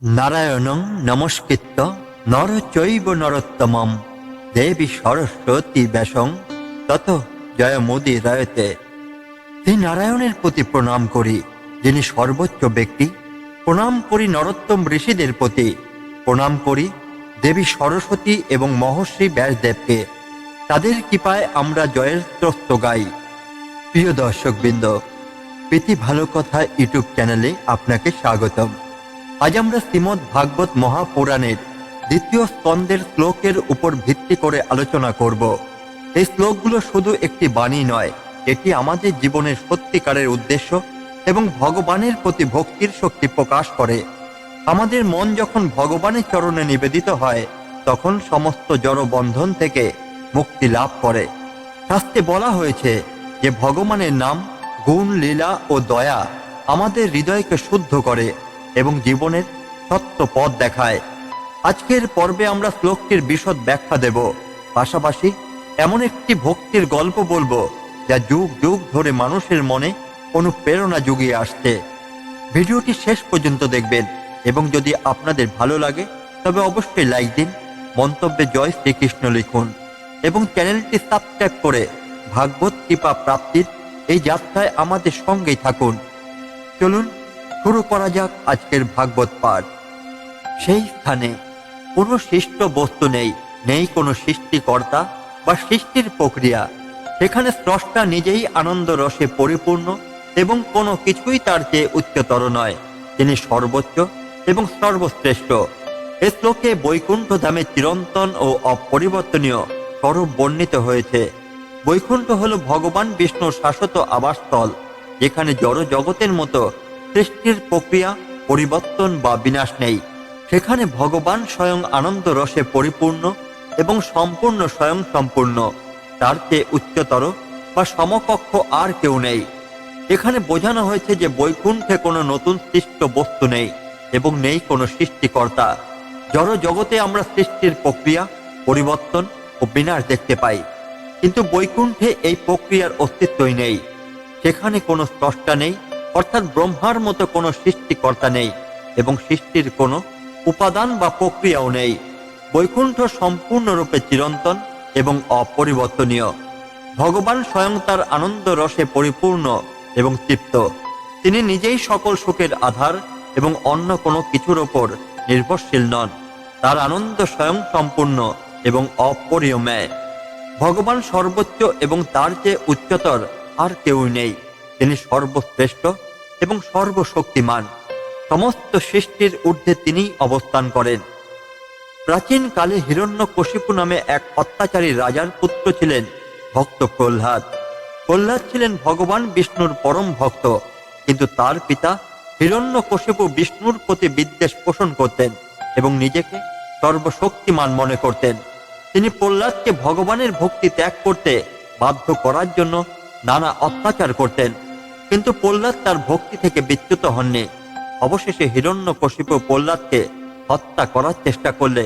নারায়ণং নমস্কৃত্য নর চৈব নরোত্তমম দেবী সরস্বতী ব্যাসং তত জয়মুদীরয়তে। শ্রী নারায়ণের প্রতি প্রণাম করি, যিনি সর্বোচ্চ ব্যক্তি। প্রণাম করি নরোত্তম ঋষিদের প্রতি। প্রণাম করি দেবী সরস্বতী এবং মহর্ষি ব্যাসদেবকে। তাদের কৃপায় আমরা জয়ের স্তোত্র গাই। প্রিয় দর্শকবৃন্দ, প্রীতি ভালো কথা ইউটিউব চ্যানেলে আপনাকে স্বাগতম। আজ আমরা শ্রীমদ্ ভাগবত মহাপুরাণের দ্বিতীয় স্কন্ধের শ্লোকের উপর ভিত্তি করে আলোচনা করব। এই শ্লোকগুলো শুধু একটি বাণী নয়, এটি আমাদের জীবনের সত্যিকারের উদ্দেশ্য এবং ভগবানের প্রতি ভক্তির শক্তি প্রকাশ করে। আমাদের মন যখন ভগবানের চরণে নিবেদিত হয়, তখন সমস্ত জড় বন্ধন থেকে মুক্তি লাভ করে। শাস্ত্রে বলা হয়েছে যে ভগবানের নাম, গুণ, লীলা ও দয়া আমাদের হৃদয়কে শুদ্ধ করে এবং জীবনের সত্য পথ দেখায়। আজকের পর্বে আমরা শ্লোকটির বিশদ ব্যাখ্যা দেব, পাশাপাশি এমন একটি ভক্তির গল্প বলবো যা যুগ যুগ ধরে মানুষের মনে অনুপ্রেরণা জুগিয়ে আসছে। ভিডিওটি শেষ পর্যন্ত দেখবেন এবং যদি আপনাদের ভালো লাগে তবে অবশ্যই লাইক দিন, মন্তব্যে জয় শ্রীকৃষ্ণ লিখুন এবং চ্যানেলটি সাবস্ক্রাইব করে ভাগবত কৃপা প্রাপ্তির এই যাত্রায় আমাদের সঙ্গেই থাকুন। চলুন শুরু করা যাক আজকের ভাগবত পাঠ। সেই স্থানে কোনো সৃষ্ট বস্তু নেই, নেই কোনো সৃষ্টিকর্তা বা সৃষ্টির প্রক্রিয়া। সেখানে স্রষ্টা নিজেই আনন্দ রসে পরিপূর্ণ এবং কোনো কিছুই তার চেয়ে উচ্চতর নয়। তিনি সর্বোচ্চ এবং সর্বশ্রেষ্ঠ। এ শ্লোকে বৈকুণ্ঠ ধামে চিরন্তন ও অপরিবর্তনীয় স্বরূপ বর্ণিত হয়েছে। বৈকুণ্ঠ হল ভগবান বিষ্ণুর শাশ্বত আবাসস্থল, যেখানে জড় জগতের মতো সৃষ্টির প্রক্রিয়া, পরিবর্তন বা বিনাশ নেই। সেখানে ভগবান স্বয়ং আনন্দ রসে পরিপূর্ণ এবং সম্পূর্ণ স্বয়ং সম্পূর্ণ। তার চেয়ে উচ্চতর বা সমকক্ষ আর কেউ নেই। এখানে বোঝানো হয়েছে যে বৈকুণ্ঠে কোনো নতুন সৃষ্ট বস্তু নেই এবং নেই কোনো সৃষ্টিকর্তা। জড় জগতে আমরা সৃষ্টির প্রক্রিয়া, পরিবর্তন ও বিনাশ দেখতে পাই, কিন্তু বৈকুণ্ঠে এই প্রক্রিয়ার অস্তিত্বই নেই। সেখানে কোনো স্রষ্টা নেই, অর্থাৎ ব্রহ্মার মতো কোনো সৃষ্টিকর্তা নেই এবং সৃষ্টির কোনো উপাদান বা প্রক্রিয়াও নেই। বৈকুণ্ঠ সম্পূর্ণরূপে চিরন্তন এবং অপরিবর্তনীয়। ভগবান স্বয়ং তার আনন্দ রসে পরিপূর্ণ এবং তৃপ্ত। তিনি নিজেই সকল সুখের আধার এবং অন্য কোনো কিছুর ওপর নির্ভরশীল নন। তার আনন্দ স্বয়ং সম্পূর্ণ এবং অপরিমেয়। ভগবান সর্বোচ্চ এবং তার চেয়ে উচ্চতর আর কেউই নেই। তিনি সর্বশ্রেষ্ঠ এবং সর্বশক্তিমান। সমস্ত সৃষ্টির ঊর্ধ্বে তিনিই অবস্থান করেন। প্রাচীন কালে হিরণ্যকশিপু নামে এক অত্যাচারী রাজার পুত্র ছিলেন ভক্ত প্রহ্লাদ। প্রহ্লাদ ছিলেন ভগবান বিষ্ণুর পরম ভক্ত, কিন্তু তার পিতা হিরণ্যকশিপু বিষ্ণুর প্রতি বিদ্বেষ পোষণ করতেন এবং নিজেকে সর্বশক্তিমান মনে করতেন। তিনি প্রহ্লাদকে ভগবানের ভক্তি ত্যাগ করতে বাধ্য করার জন্য নানা অত্যাচার করতেন, কিন্তু প্রহ্লাদ তার ভক্তি থেকে বিচ্যুত হননি। অবশেষে হিরণ্যকশিপু প্রহ্লাদকে হত্যা করার চেষ্টা করলে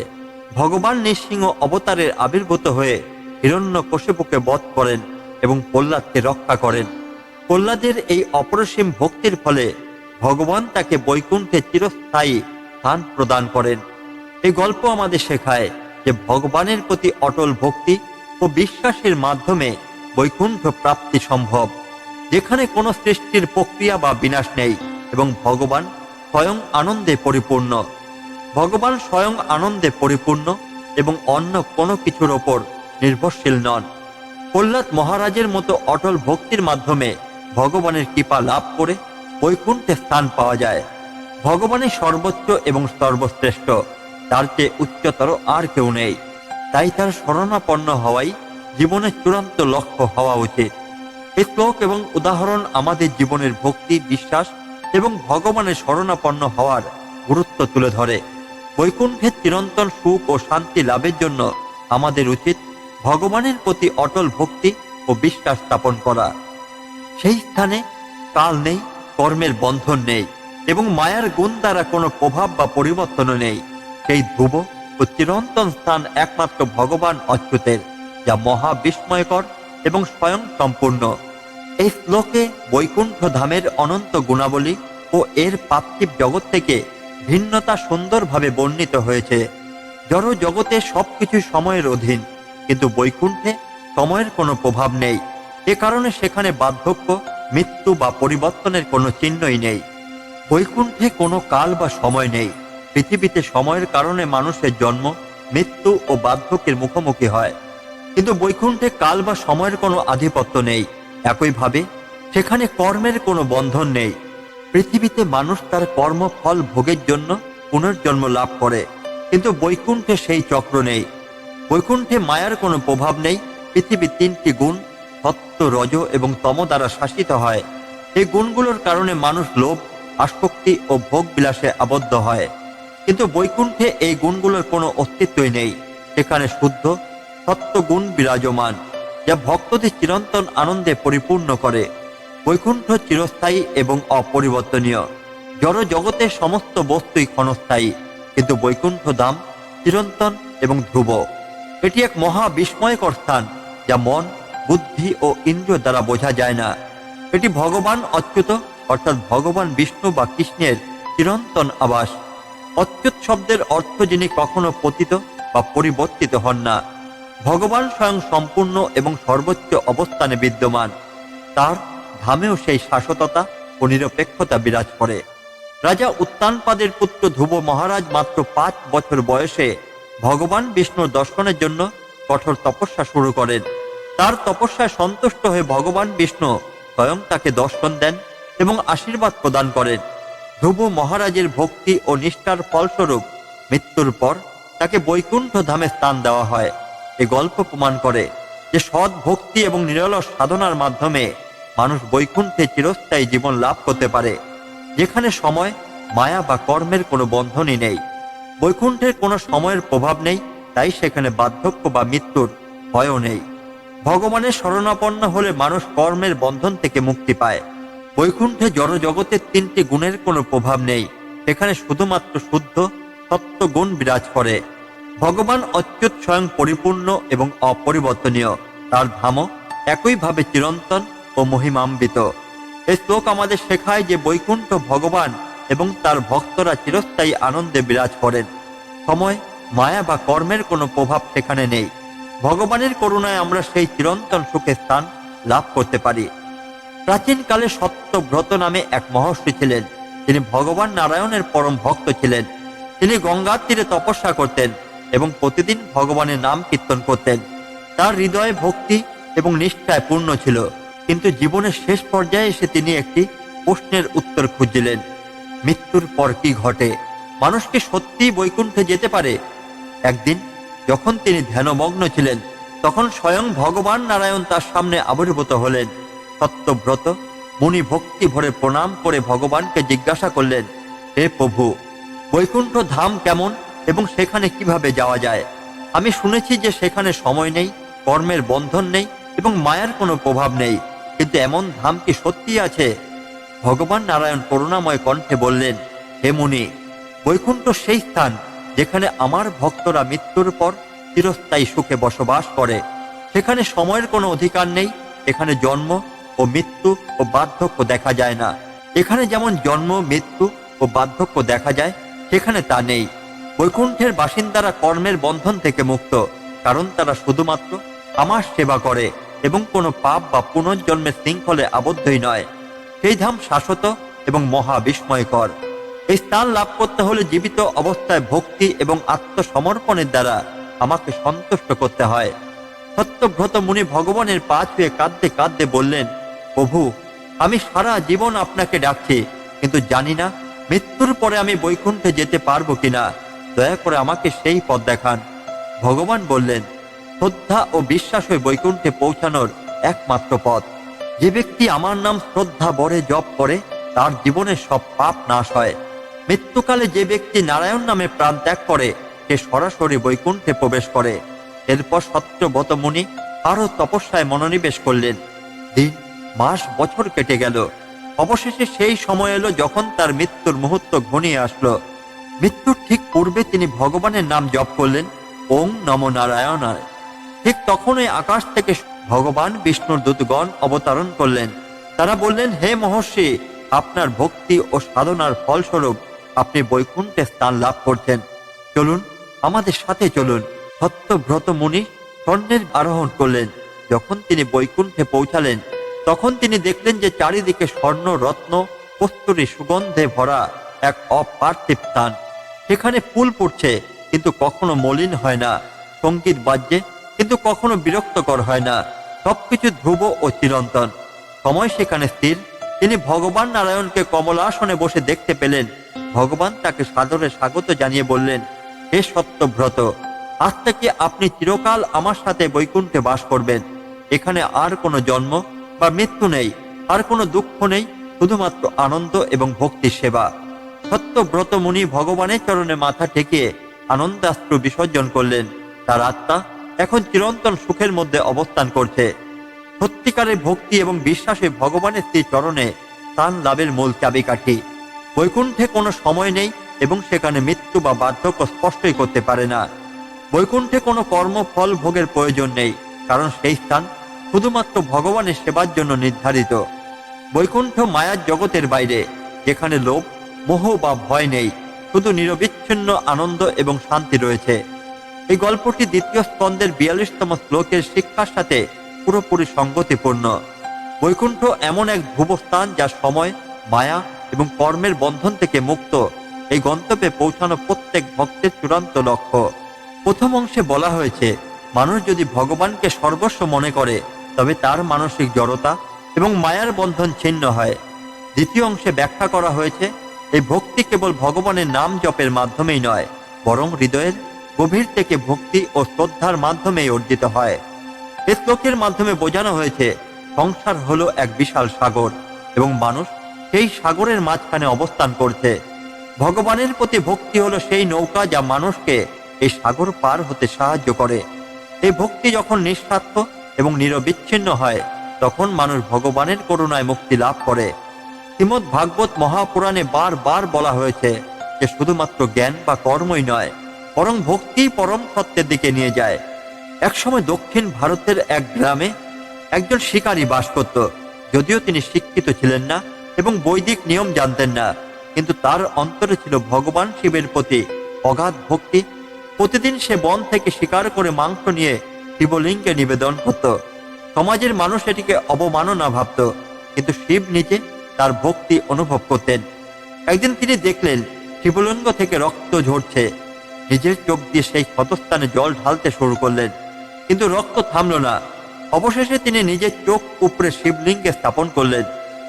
ভগবান নৃসিংহ অবতারের আবির্ভূত হয়ে হিরণ্যকশিপুকে বধ করেন এবং প্রহ্লাদকে রক্ষা করেন। প্রহ্লাদের এই অপরিসীম ভক্তির ফলে ভগবান তাকে বৈকুণ্ঠে চিরস্থায়ী স্থান প্রদান করেন। এই গল্প আমাদের শেখায় যে ভগবানের প্রতি অটল ভক্তি ও বিশ্বাসের মাধ্যমে বৈকুণ্ঠ প্রাপ্তি সম্ভব, যেখানে কোনো সৃষ্টির প্রক্রিয়া বা বিনাশ নেই এবং ভগবান স্বয়ং আনন্দে পরিপূর্ণ। ভগবান স্বয়ং আনন্দে পরিপূর্ণ এবং অন্য কোনো কিছুর ওপর নির্ভরশীল নন। প্রহ্লাদ মহারাজের মতো অটল ভক্তির মাধ্যমে ভগবানের কৃপা লাভ করে বৈকুণ্ঠে স্থান পাওয়া যায়। ভগবানের সর্বোচ্চ এবং সর্বশ্রেষ্ঠ, তার চেয়ে উচ্চতর আর কেউ নেই। তাই তার শরণাপন্ন হওয়াই জীবনের চূড়ান্ত লক্ষ্য হওয়া উচিত। এই শ্লোক এবং উদাহরণ আমাদের জীবনের ভক্তি, বিশ্বাস এবং ভগবানের শরণাপন্ন হওয়ার গুরুত্ব তুলে ধরে। বৈকুণ্ঠের চিরন্তন সুখ ও শান্তি লাভের জন্য আমাদের উচিত ভগবানের প্রতি অটল ভক্তি ও বিশ্বাস স্থাপন করা। সেই স্থানে কাল নেই, কর্মের বন্ধন নেই এবং মায়ার গুণ দ্বারা কোনো প্রভাব বা পরিবর্তনও নেই। সেই ধ্রুব ও চিরন্তন স্থান একমাত্র ভগবান অচ্যুতের, যা মহা বিস্ময়কর এবং স্বয়ং সম্পূর্ণ। এই শ্লোকে বৈকুণ্ঠ ধামের অনন্ত গুণাবলী ও এর পার্থিব জগৎ থেকে ভিন্নতা সুন্দরভাবে বর্ণিত হয়েছে। জড় জগতে সবকিছু সময়ের অধীন, কিন্তু বৈকুণ্ঠে সময়ের কোনো প্রভাব নেই। এ কারণে সেখানে বার্ধক্য, মৃত্যু বা পরিবর্তনের কোনো চিহ্নই নেই। বৈকুণ্ঠে কোনো কাল বা সময় নেই। পৃথিবীতে সময়ের কারণে মানুষের জন্ম, মৃত্যু ও বার্ধক্যের মুখোমুখি হয়, কিন্তু বৈকুণ্ঠে কাল বা সময়ের কোনো আধিপত্য নেই। একইভাবে সেখানে কর্মের কোনো বন্ধন নেই। পৃথিবীতে মানুষ তার কর্মফল ভোগের জন্য পুনর্জন্ম লাভ করে, কিন্তু বৈকুণ্ঠে সেই চক্র নেই। বৈকুণ্ঠে মায়ার কোনো প্রভাব নেই। পৃথিবী তিনটি গুণ, সত্য, রজ এবং তম দ্বারা শাসিত হয়। এই গুণগুলোর কারণে মানুষ লোভ, আসক্তি ও ভোগ বিলাসে আবদ্ধ হয়, কিন্তু বৈকুণ্ঠে এই গুণগুলোর কোনো অস্তিত্বই নেই। সেখানে শুদ্ধ সত্য গুণ বিরাজমান, যা ভক্তদের চিরন্তন আনন্দে পরিপূর্ণ করে। বৈকুণ্ঠ চিরস্থায়ী এবং অপরিবর্তনীয়। জড় জগতের সমস্ত বস্তুই ক্ষণস্থায়ী, কিন্তু বৈকুণ্ঠ ধাম চিরন্তন এবং ধ্রুব। এটি এক মহা বিস্ময়কর স্থান, যা মন, বুদ্ধি ও ইন্দ্রিয় দ্বারা বোঝা যায় না। এটি ভগবান অচ্যুত অর্থাৎ ভগবান বিষ্ণু বা কৃষ্ণের চিরন্তন আবাস। অচ্যুত শব্দের অর্থ যিনি কখনো পতিত বা পরিবর্তিত হন না। ভগবান স্বয়ং সম্পূর্ণ এবং সর্বোচ্চ অবস্থানে বিদ্যমান। তার ধামেও সেই শাশ্বততা ও নিরপেক্ষতা বিরাজ করে। রাজা উত্তানপাদের পুত্র ধ্রুব মহারাজ মাত্র 5 বছর বয়সে ভগবান বিষ্ণুর দর্শনের জন্য কঠোর তপস্যা শুরু করেন। তার তপস্যায় সন্তুষ্ট হয়ে ভগবান বিষ্ণু স্বয়ং তাকে দর্শন দেন এবং আশীর্বাদ প্রদান করেন। ধ্রুব মহারাজের ভক্তি ও নিষ্ঠার ফলস্বরূপ মৃত্যুর পর তাকে বৈকুণ্ঠ ধামে স্থান দেওয়া হয়। এ গল্প প্রমাণ করে যে সৎ ভক্তি এবং নিরলস সাধনার মাধ্যমে মানুষ বৈকুণ্ঠে চিরস্থায়ী জীবন লাভ করতে পারে, যেখানে সময়, মায়া বা কর্মের কোনো বন্ধনই নেই। বৈকুণ্ঠের কোনো সময়ের প্রভাব নেই, তাই সেখানে বার্ধক্য বা মৃত্যুর ভয়ও নেই। ভগবানের শরণাপন্ন হলে মানুষ কর্মের বন্ধন থেকে মুক্তি পায়। বৈকুণ্ঠে জড় জগতের 3টি গুণের কোনো প্রভাব নেই। সেখানে শুধুমাত্র শুদ্ধ সত্য গুণ বিরাজ করে। ভগবান অচ্যুত স্বয়ং পরিপূর্ণ এবং অপরিবর্তনীয়। তার ধামও একইভাবে চিরন্তন ও মহিমান্বিত। এই শ্লোক আমাদের শেখায় যে বৈকুণ্ঠ ভগবান এবং তার ভক্তরা চিরস্থায়ী আনন্দে বিরাজ করেন। সময়, মায়া বা কর্মের কোনো প্রভাব সেখানে নেই। ভগবানের করুণায় আমরা সেই চিরন্তন সুখের স্থান লাভ করতে পারি। প্রাচীনকালে সত্যব্রত নামে এক মহর্ষি ছিলেন। তিনি ভগবান নারায়ণের পরম ভক্ত ছিলেন। তিনি গঙ্গার তীরে তপস্যা করতেন এবং প্রতিদিন ভগবানের নাম কীর্তন করতেন। তার হৃদয়ে ভক্তি এবং নিষ্ঠায় পূর্ণ ছিল, কিন্তু জীবনের শেষ পর্যায়ে এসে তিনি একটি প্রশ্নের উত্তর খুঁজছিলেন। মৃত্যুর পর কি ঘটে? মানুষ কি সত্যিই বৈকুণ্ঠে যেতে পারে? একদিন যখন তিনি ধ্যানমগ্ন ছিলেন, তখন স্বয়ং ভগবান নারায়ণ তার সামনে আবির্ভূত হলেন। সত্যব্রত মুনি ভক্তি ভরে প্রণাম করে ভগবানকে জিজ্ঞাসা করলেন, হে প্রভু, বৈকুণ্ঠ ধাম কেমন এবং সেখানে কিভাবে যাওয়া যায়? আমি শুনেছি যে সেখানে সময় নেই, কর্মের বন্ধন নেই এবং মায়ার কোনো প্রভাব নেই, কিন্তু এমন ধাম কি সত্যি আছে? ভগবান নারায়ণ করুণাময় কণ্ঠে বললেন, হে মুনি, বৈকুণ্ঠ সেই স্থান যেখানে আমার ভক্তরা মৃত্যুর পর চিরস্থায়ী সুখে বসবাস করে। সেখানে সময়ের কোনো অধিকার নেই। এখানে জন্ম ও মৃত্যু ও বার্ধক্য দেখা যায় না। এখানে যেমন জন্ম, মৃত্যু ও বার্ধক্য দেখা যায়, সেখানে তা নেই। বৈকুণ্ঠের বাসিন্দারা কর্মের বন্ধন থেকে মুক্ত, কারণ তারা শুধুমাত্র আমার সেবা করে এবং কোনো পাপ বা পুনর্জন্মের শৃঙ্খলে আবদ্ধই নয়। সেই ধাম শাশ্বত এবং মহা বিস্ময়কর। এই স্থান লাভ করতে হলে জীবিত অবস্থায় ভক্তি এবং আত্মসমর্পণের দ্বারা আমাকে সন্তুষ্ট করতে হয়। সত্যব্রত মুনি ভগবানের পা ছুঁয়ে কাঁদতে কাঁদতে বললেন, প্রভু, আমি সারা জীবন আপনাকে ডাকছি, কিন্তু জানি না মৃত্যুর পরে আমি বৈকুণ্ঠে যেতে পারবো কিনা। দয়া করে আমাকে সেই পথ দেখান। ভগবান বললেন, শ্রদ্ধা ও বিশ্বাসই বৈকুণ্ঠে পৌঁছানোর একমাত্র পথ। যে ব্যক্তি আমার নাম শ্রদ্ধা ভরে জপ করে, তার জীবনের সব পাপ নাশ হয়। মৃত্যুকালে যে ব্যক্তি নারায়ণ নামে প্রাণ ত্যাগ করে, সে সরাসরি বৈকুণ্ঠে প্রবেশ করে। এরপর সত্যব্রত মুনি আরো তপস্যায় মনোনিবেশ করলেন। দিন, মাস, বছর কেটে গেল। অবশেষে সেই সময় এলো যখন তার মৃত্যুর মুহূর্ত ঘনিয়ে আসলো। মৃত্যুর ঠিক পূর্বে তিনি ভগবানের নাম জপ করলেন, ওং নমো নারায়ণায়। ঠিক তখনই আকাশ থেকে ভগবান বিষ্ণুর দূতগণ অবতরণ করলেন। তারা বললেন, হে মহর্ষি, আপনার ভক্তি ও সাধনার ফলস্বরূপ আপনি বৈকুণ্ঠে স্থান লাভ করছেন। চলুন, আমাদের সাথে চলুন। সত্যব্রত মুনি স্বর্ণের আরোহণ করলেন। যখন তিনি বৈকুণ্ঠে পৌঁছালেন, তখন তিনি দেখলেন যে চারিদিকে স্বর্ণ, রত্ন, কস্তুরী সুগন্ধে ভরা এক অপার্থিব স্থান। সেখানে ফুল ফুটছে, কিন্তু কখনো মলিন হয় না, সঙ্গীত বাজছে, কিন্তু কখনো বিরক্তকর হয় না, সবকিছু ধ্রুব ও চিরন্তন। সময় সেখানে স্থির। তিনি ভগবান নারায়ণকে কমলাসনে বসে দেখতে পেলেন। ভগবান তাকে সাদরে স্বাগত জানিয়ে বললেন, হে সত্যব্রত, আজ থেকে আপনি চিরকাল আমার সাথে বৈকুণ্ঠে বাস করবেন। এখানে আর কোনো জন্ম বা মৃত্যু নেই, আর কোনো দুঃখ নেই, শুধুমাত্র আনন্দ এবং ভক্তির সেবা। সত্যব্রত মুনি ভগবানের চরণে মাথা ঠেকিয়ে আনন্দাশ্রু বিসর্জন করলেন। তার আত্মা এখন চিরন্তন সুখের মধ্যে অবস্থান করছে। সত্যিকারের ভক্তি এবং বিশ্বাসে ভগবানের শ্রী চরণে স্থান লাভের মূল চাবিকাঠি। বৈকুণ্ঠে কোনো সময় নেই এবং সেখানে মৃত্যু বা বার্ধক্য স্পষ্টই করতে পারে না। বৈকুণ্ঠে কোনো কর্মফল ভোগের প্রয়োজন নেই, কারণ সেই স্থান শুধুমাত্র ভগবানের সেবার জন্য নির্ধারিত। বৈকুণ্ঠ মায়ার জগতের বাইরে, যেখানে লোভ, মোহ বা ভয় নেই, শুধু নিরবিচ্ছিন্ন আনন্দ এবং শান্তি রয়েছে। এই গল্পটি দ্বিতীয় স্কন্দের 42তম শ্লোকের শিক্ষার সাথে পুরোপুরি সঙ্গতিপূর্ণ। বৈকুণ্ঠ এমন এক ধ্রুবস্থান যা সময়, মায়া এবং কর্মের বন্ধন থেকে মুক্ত। এই গন্তব্যে পৌঁছানো প্রত্যেক ভক্তের চূড়ান্ত লক্ষ্য। প্রথম অংশে বলা হয়েছে, মানুষ যদি ভগবানকে সর্বস্ব মনে করে, তবে তার মানসিক জড়তা এবং মায়ার বন্ধন ছিন্ন হয়। দ্বিতীয় অংশে ব্যাখ্যা করা হয়েছে, এই ভক্তি কেবল ভগবানের নাম জপের মাধ্যমেই নয়, বরং হৃদয়ের গভীর থেকে ভক্তি ও শ্রদ্ধার মাধ্যমেই অর্জিত হয়। এই শ্লোকের মাধ্যমে বোঝানো হয়েছে, সংসার হলো এক বিশাল সাগর এবং মানুষ সেই সাগরের মাঝখানে অবস্থান করছে। ভগবানের প্রতি ভক্তি হলো সেই নৌকা যা মানুষকে এই সাগর পার হতে সাহায্য করে। এই ভক্তি যখন নিঃস্বার্থ এবং নিরবিচ্ছিন্ন হয়, তখন মানুষ ভগবানের করুণায় মুক্তি লাভ করে। শ্রীমদ্ ভাগবত মহাপুরাণে বারবার বলা হয়েছে যে শুধুমাত্র জ্ঞান বা কর্মই নয়, বরং ভক্তি পরম সত্যের দিকে নিয়ে যায়। একসময় দক্ষিণ ভারতের এক গ্রামে একজন শিকারী বাস করত। যদিও তিনি শিক্ষিত ছিলেন না এবং বৈদিক নিয়ম জানতেন না, কিন্তু তার অন্তরে ছিল ভগবান শিবের প্রতি অগাধ ভক্তি। প্রতিদিন সে বন থেকে শিকার করে মাংস নিয়ে শিবলিঙ্গে নিবেদন করত। সমাজের মানুষ এটিকে অবমাননা ভাবত, কিন্তু শিব নিজে তার ভক্তি অনুভব করতেন। একদিন তিনি দেখলেন শিবলিঙ্গ থেকে রক্ত ঝরছে। নিজের চোখ দিয়ে সেই ক্ষতস্থানে জল ঢালতে শুরু করলেন, কিন্তু রক্ত থামল না। অবশেষে তিনি নিজের চোখ উপরে শিবলিঙ্গে স্থাপন করলেন।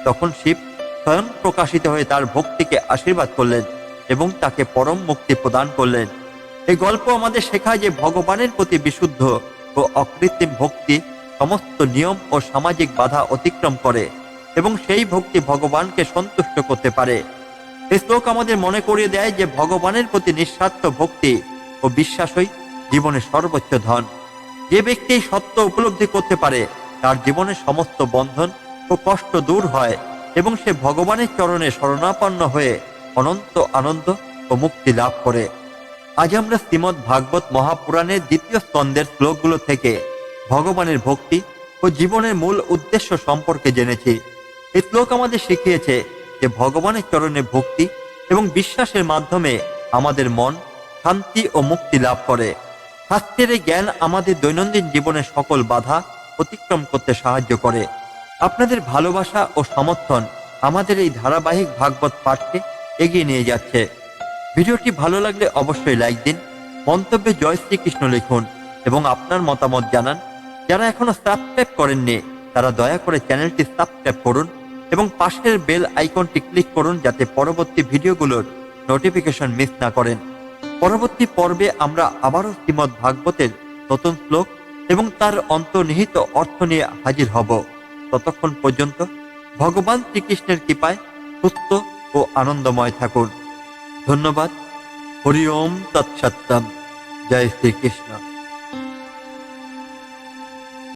তখন শিব স্বয়ং প্রকাশিত হয়ে তার ভক্তিকে আশীর্বাদ করলেন এবং তাকে পরম মুক্তি প্রদান করলেন। এই গল্প আমাদের শেখায় যে ভগবানের প্রতি বিশুদ্ধ ও অকৃত্রিম ভক্তি সমস্ত নিয়ম ও সামাজিক বাধা অতিক্রম করে এবং সেই ভক্তি ভগবানকে সন্তুষ্ট করতে পারে। এই শ্লোক আমাদের মনে করিয়ে দেয় যে ভগবানের প্রতি নিঃস্বার্থ ভক্তি ও বিশ্বাসই জীবনের সর্বোচ্চ ধন। যে ব্যক্তি এই সত্য উপলব্ধি করতে পারে, তার জীবনের সমস্ত বন্ধন ও কষ্ট দূর হয় এবং সে ভগবানের চরণে শরণাপন্ন হয়ে অনন্ত আনন্দ ও মুক্তি লাভ করে। আজ আমরা শ্রীমদ্ ভাগবত মহাপুরাণের দ্বিতীয় স্কন্দের শ্লোকগুলো থেকে ভগবানের ভক্তি ও জীবনের মূল উদ্দেশ্য সম্পর্কে জেনেছি। এই শ্লোক আমাদের শিখিয়েছে যে ভগবানের চরণে ভক্তি এবং বিশ্বাসের মাধ্যমে আমাদের মন শান্তি ও মুক্তি লাভ করে। শাস্ত্রের এই জ্ঞান আমাদের দৈনন্দিন জীবনের সকল বাধা অতিক্রম করতে সাহায্য করে। আপনাদের ভালোবাসা ও সমর্থন আমাদের এই ধারাবাহিক ভাগবত পাঠকে এগিয়ে নিয়ে যাচ্ছে। ভিডিওটি ভালো লাগলে অবশ্যই লাইক দিন, মন্তব্যে জয় শ্রীকৃষ্ণ লিখুন এবং আপনার মতামত জানান। যারা এখনো সাবস্ক্রাইব করেননি, তারা দয়া করে চ্যানেলটি সাবস্ক্রাইব করুন এবং পাশের বেল আইকনটি ক্লিক করুন, যাতে পরবর্তী ভিডিওগুলোর নোটিফিকেশন মিস না করেন। পরবর্তী পর্বে আমরা আবারও শ্রীমদ্ ভাগবতের নতুন শ্লোক এবং তার অন্তর্নিহিত অর্থ নিয়ে হাজির হব। ততক্ষণ পর্যন্ত ভগবান শ্রীকৃষ্ণের কৃপায় সুস্থ ও আনন্দময় থাকুন। ধন্যবাদ। হরি ওম তৎসত্যম। জয় শ্রীকৃষ্ণ।